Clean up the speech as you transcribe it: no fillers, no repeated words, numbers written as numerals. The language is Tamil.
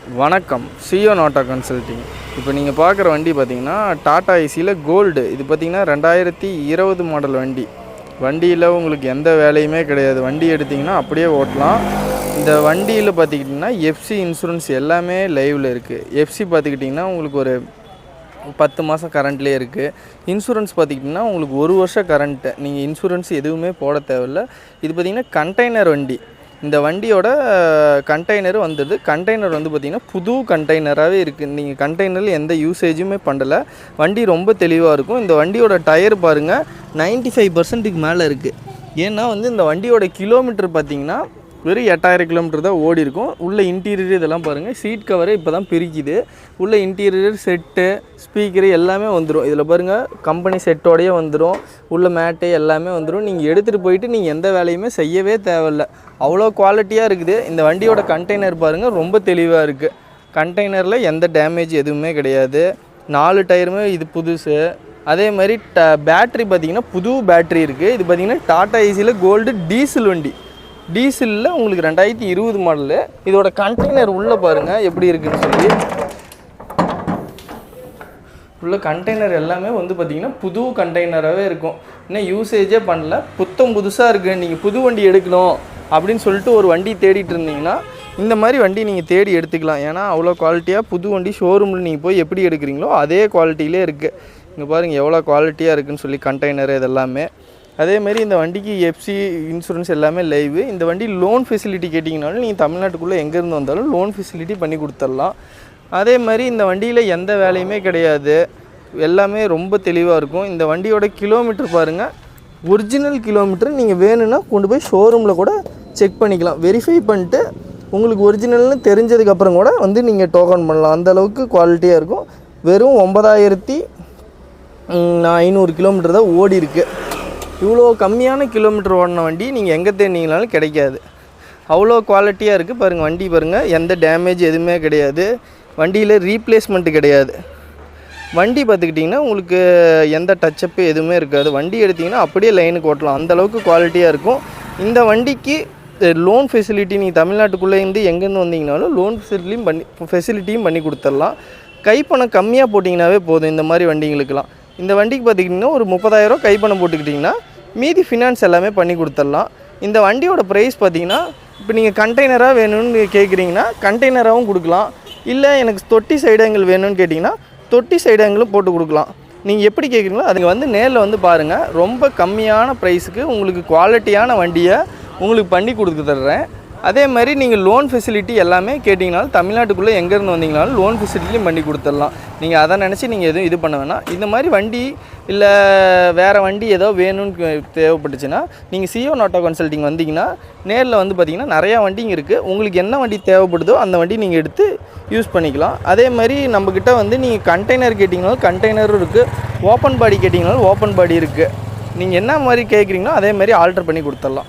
வணக்கம். Zion auto consulting. இப்போ நீங்கள் பார்க்குற வண்டி பார்த்தீங்கன்னா டாடா ஏசியில் கோல்டு. இது பார்த்தீங்கன்னா 2020 மாடல் வண்டி. வண்டியில் உங்களுக்கு எந்த வேலையுமே கிடையாது. வண்டி எடுத்திங்கன்னா அப்படியே ஓட்டலாம். இந்த வண்டியில் பார்த்துக்கிட்டிங்கன்னா எஃப்சி இன்சூரன்ஸ் எல்லாமே லைவில் இருக்குது. எஃப்சி பார்த்துக்கிட்டிங்கன்னா உங்களுக்கு ஒரு 10 மாதம் கரண்ட்லேயே இருக்குது. இன்சூரன்ஸ் பார்த்திங்கன்னா உங்களுக்கு 1 வருஷம் கரண்ட்டு. நீங்கள் இன்சூரன்ஸ் எதுவுமே போட தேவையில்லை. இது பார்த்திங்கன்னா கண்டெய்னர் வண்டி. இந்த வண்டியோட கண்டெய்னர் வந்துடுது. கண்டெய்னர் வந்து பார்த்திங்கன்னா புது கண்டெய்னராகவே இருக்குது. நீங்கள் கண்டெய்னரில் எந்த யூசேஜுமே பண்ணலை. வண்டி ரொம்ப தெளிவாக இருக்கும். இந்த வண்டியோட டயர் பாருங்கள் 95% மேலே இருக்குது. ஏன்னா வந்து இந்த வண்டியோட கிலோமீட்டர் பார்த்திங்கன்னா வெறும் 8000 கிலோமீட்டர் தான் ஓடி இருக்கும். உள்ள இன்டீரியர் இதெல்லாம் பாருங்கள். சீட் கவரை இப்போ தான் பிரிக்குது. உள்ள இன்டீரியர் செட்டு ஸ்பீக்கரு எல்லாமே வந்துடும். இதில் பாருங்கள் கம்பெனி செட்டோடையே வந்துடும். உள்ள மேட்டு எல்லாமே வந்துடும். நீங்கள் எடுத்துகிட்டு போயிட்டு நீங்கள் எந்த வேலையுமே செய்யவே தேவையில்லை. அவ்வளோ குவாலிட்டியாக இருக்குது. இந்த வண்டியோட கண்டெய்னர் பாருங்கள் ரொம்ப தெளிவாக இருக்குது. கண்டெய்னரில் எந்த டேமேஜ் எதுவுமே கிடையாது. 4 டயருமே இது புதுசு. அதே மாதிரி பேட்ரி பார்த்திங்கன்னா புது பேட்ரி இருக்குது. இது பார்த்திங்கன்னா டாடா ஏசியில் கோல்டு டீசல் வண்டி. டீசலில் உங்களுக்கு 2020 மாடலு. இதோட கண்டெய்னர் உள்ளே பாருங்கள் எப்படி இருக்குதுன்னு சொல்லி. உள்ள கண்டெய்னர் எல்லாமே வந்து பார்த்திங்கன்னா புது கண்டெய்னராகவே இருக்கும். இன்னும் யூசேஜே பண்ணல. புதுசாக இருக்குது. நீங்கள் புது வண்டி எடுக்கணும் அப்படின்னு சொல்லிட்டு ஒரு வண்டி தேடிட்டு இருந்தீங்கன்னா இந்த மாதிரி வண்டி நீங்கள் தேடி எடுத்துக்கலாம். ஏன்னா அவ்வளோ குவாலிட்டியாக புது வண்டி ஷோரூமில் நீங்கள் போய் எப்படி எடுக்கிறீங்களோ அதே குவாலிட்டியிலே இருக்குது. இங்கே பாருங்கள் எவ்வளோ குவாலிட்டியாக இருக்குதுன்னு சொல்லி கண்டெய்னர் இதெல்லாமே. அதேமாரி இந்த வண்டிக்கு எஃப்சி இன்சூரன்ஸ் எல்லாமே லைவு. இந்த வண்டி லோன் ஃபெசிலிட்டி கேட்டிங்கனாலும் நீங்கள் தமிழ்நாட்டுக்குள்ளே எங்கேருந்து வந்தாலும் லோன் ஃபெசிலிட்டி பண்ணி கொடுத்துடலாம். அதே மாதிரி இந்த வண்டியில் எந்த வேலையுமே கிடையாது. எல்லாமே ரொம்ப தெளிவாக இருக்கும். இந்த வண்டியோட கிலோமீட்டர் பாருங்கள். ஒரிஜினல் கிலோமீட்டர் நீங்கள் வேணும்னா கொண்டு போய் ஷோரூமில் கூட செக் பண்ணிக்கலாம். வெரிஃபை பண்ணிட்டு உங்களுக்கு ஒரிஜினல்னு தெரிஞ்சதுக்கப்புறம் கூட வந்து நீங்கள் டோக்கன் பண்ணலாம். அந்தளவுக்கு குவாலிட்டியாக இருக்கும். வெறும் 9500 கிலோமீட்டர் தான் ஓடி இருக்குது. இவ்வளோ கம்மியான கிலோமீட்டர் ஓடின வண்டி நீங்கள் எங்கே தேடினீங்கனாலும் கிடைக்காது. அவ்வளோ குவாலிட்டியாக இருக்குது. பாருங்கள் வண்டி பாருங்கள். எந்த டேமேஜ் எதுவுமே கிடையாது. வண்டியில் ரீப்ளேஸ்மெண்ட்டு கிடையாது. வண்டி பார்த்துக்கிட்டிங்கன்னா உங்களுக்கு எந்த டச்சப்பு எதுவுமே இருக்காது. வண்டி எடுத்திங்கன்னா அப்படியே லைனுக்கு ஓட்டலாம். அந்தளவுக்கு குவாலிட்டியாக இருக்கும். இந்த வண்டிக்கு லோன் ஃபெசிலிட்டி நீங்கள் தமிழ்நாட்டுக்குள்ளேருந்து எங்கேருந்து வந்தீங்கனாலும் லோன் ஃபெசிலிட்டியும் பண்ணி கொடுத்துடலாம். கைப்பணம் கம்மியாக போட்டிங்கனாவே போதும் இந்த மாதிரி வண்டிங்களுக்கெல்லாம். இந்த வண்டிக்கு பார்த்திங்கன்னா ஒரு 30,000 கைப்பணம் போட்டுக்கிட்டிங்கன்னா மீதி ஃபினான்ஸ் எல்லாமே பண்ணி கொடுத்துடலாம். இந்த வண்டியோட ப்ரைஸ் பார்த்திங்கன்னா இப்போ நீங்கள் கண்டெய்னராக வேணும்னு கேட்குறீங்கன்னா கண்டெய்னராகவும் கொடுக்கலாம். இல்லை எனக்கு தொட்டி சைடு ஆங்கிள் வேணும்னு கேட்டிங்கன்னா தொட்டி சைடு ஆங்கிளும் போட்டு கொடுக்கலாம். நீங்கள் எப்படி கேட்குறீங்களோ அதுங்க வந்து நேரில் வந்து பாருங்கள். ரொம்ப கம்மியான ப்ரைஸுக்கு உங்களுக்கு குவாலிட்டியான வண்டியை உங்களுக்கு பண்ணி கொடுத்து தர்றேன். அதே மாதிரி நீங்கள் லோன் ஃபெசிலிட்டி எல்லாமே கேட்டிங்கனாலும் தமிழ்நாட்டுக்குள்ளே எங்கேருந்து வந்தீங்கனாலும் லோன் ஃபெசிலிட்டியும் பண்ணி கொடுத்துடலாம். நீங்கள் அதை நினச்சி நீங்கள் எதுவும் இது பண்ண வேணாம். இந்த மாதிரி வண்டி இல்லை வேறு வண்டி ஏதோ வேணும்னு தேவைப்பட்டுச்சுன்னா நீங்கள் சியோன் ஆட்டோ கன்சல்டிங் வந்தீங்கன்னா நேரில் வந்து பார்த்திங்கன்னா நிறையா வண்டிங்க இருக்குது. உங்களுக்கு என்ன வண்டி தேவைப்படுதோ அந்த வண்டி நீங்கள் எடுத்து யூஸ் பண்ணிக்கலாம். அதே மாதிரி நம்மக்கிட்ட வந்து நீங்கள் கண்டெய்னர் கேட்டிங்கனாலும் கண்டெய்னரும் இருக்குது. ஓப்பன் பாடி கேட்டிங்கனாலும் ஓப்பன் பாடி இருக்குது. நீங்கள் என்ன மாதிரி கேட்குறீங்களோ அதே மாதிரி ஆல்ட்ரு பண்ணி கொடுத்துடலாம்.